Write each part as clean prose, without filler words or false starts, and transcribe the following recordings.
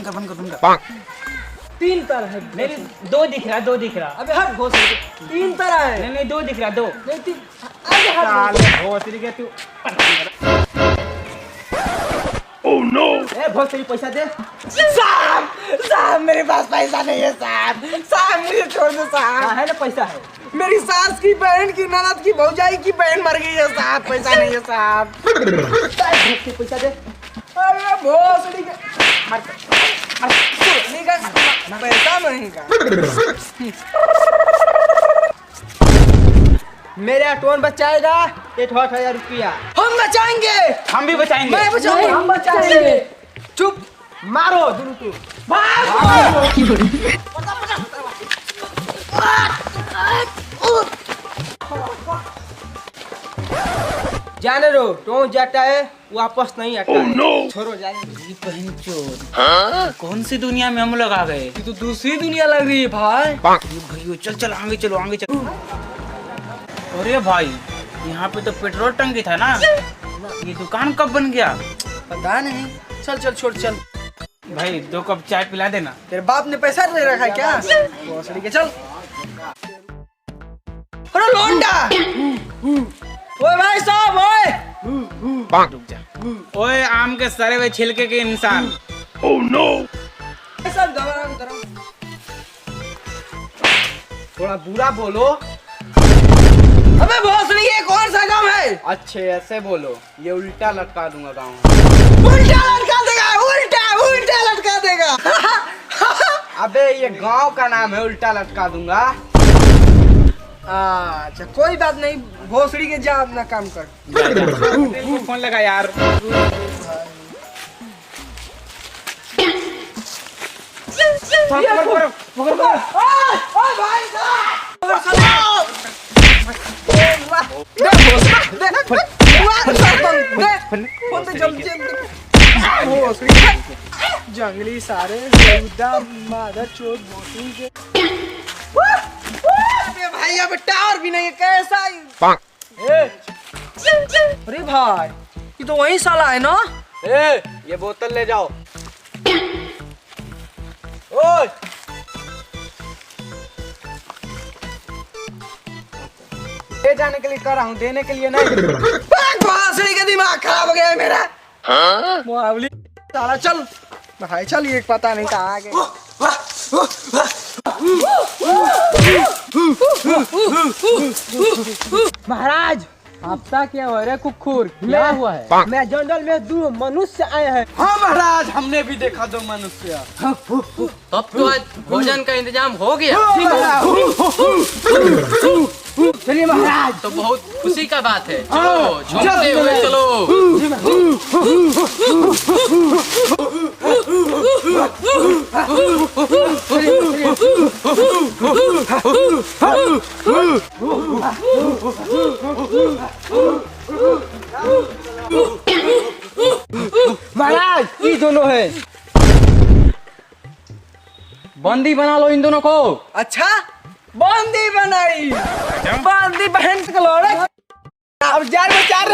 बंद कर। तीन तरह है। नहीं दो दिख रहा। अबे हट घोस तीन तरह है। नहीं दो दिख रहा, दो। नहीं तीन आगे हट साले भोसड़ी के तू। Oh no. ए भोसड़ी पैसा दे। साहब मेरे पास पैसा नहीं है साहब मुझे छोड़ दो साहब। है ना पैसा है। मेरी सास की बहन की ननद की भौजाई की बहन मर गई है साहब, पैसा नहीं है साहब। पैसा दे। अरे भोसड़ी के पैसा नहीं का। मेरे ऑटोन बचाएगा 8,000 रुपया। हम बचाएंगे। हम भी बचाएंगे। मैं बचाऊंगा। हम बचाएंगे। चुप मारो दोनों को। जाने दो, तो जाता है वापस नहीं आता है। छोड़ो जाने। कौन सी दुनिया में हम लोग आ गए? ये तो दूसरी दुनिया लग रही है भाई। भाई चल आगे चलो। अरे भाई यहाँ पे तो पेट्रोल टंकी था ना, ये दुकान कब बन गया? पता नहीं। चल छोड़ चल। भाई 2 कप चाय पिला देना। तेरे बाप ने पैसा दे रखा है क्या? भोसड़ी के चल। अरे लोंडा। ओए भाई साहब ओए। रुक जा। ओए आम के सड़े हुए छिलके के इंसान। Oh no. सब दबा थोड़ा बुरा बोलो। अबे भोसड़ी ये कौन सा काम है? अच्छे ऐसे बोलो, ये उल्टा लटका दूंगा गाँव। उल्टा लटका देगा। उल्टा लटका देगा। अबे ये गांव का नाम है, उल्टा लटका दूंगा। अच्छा कोई बात नहीं, भोसड़ी के जा अपना काम कर। फोन लगा यार। जंगली सारे मादर चोट भोसड़ी के। भाई अब टावर भी नहीं है कैसा? अरे भाई ये तो वही साला है ना। ये बोतल ले जाओ। ओए ले जाने के लिए कर रहा हूँ, देने के लिए नहीं। भोसड़ी का दिमाग खराब हो गया है मेरा। मुहावली साला चल भाई चल, ये पता नहीं कहाँ गए। महाराज आपका क्या हो रहा है? कुकुर क्या हुआ है? मैं जंगल में 2 मनुष्य आए हैं। हाँ महाराज हमने भी देखा 2 मनुष्य। अब तो आज भोजन का इंतजाम हो गया। चलिए महाराज। तो बहुत खुशी का बात है। चलो झूमते हुए चलो। महाराज ये दोनों है, बंदी बना लो इन दोनों को। अच्छा बंदी बनाई। बंदी बहन के लोड़े। अब जार में 4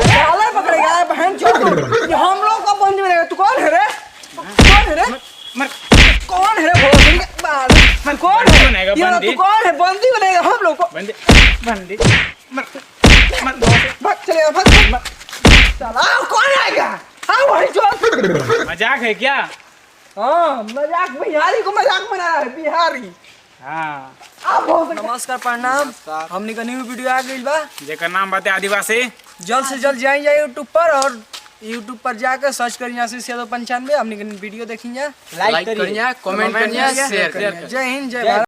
साले पकड़ेगा बहन चोद। हम लोग का बंदी बनेगा। तू कौन है रे? कौन है रे भोसड़ी के बाल? कौन है बनेगा बंदी? तू कौन है? बंदी बनेगा हम लोग को। बंदी भाग चलेगा भाग। साला कौन आएगा? हाँ वही चोद। मजाक है क्या? हाँ मजाक, बिहारी को मजाक बना रहा है बिहारी। हाँ नमस्कार प्रणाम। हमने का न्यू वीडियो आ गई बा, जेकर नाम बाते आदिवासी। जल्द से जल्द जाइए यूट्यूब पर और यूट्यूब पर जाकर सर्च करिए आशीष यादव 95। हमने का वीडियो देखिए, लाइक करिए, कमेंट करिए, शेयर करिए। जय हिंद जय भारत।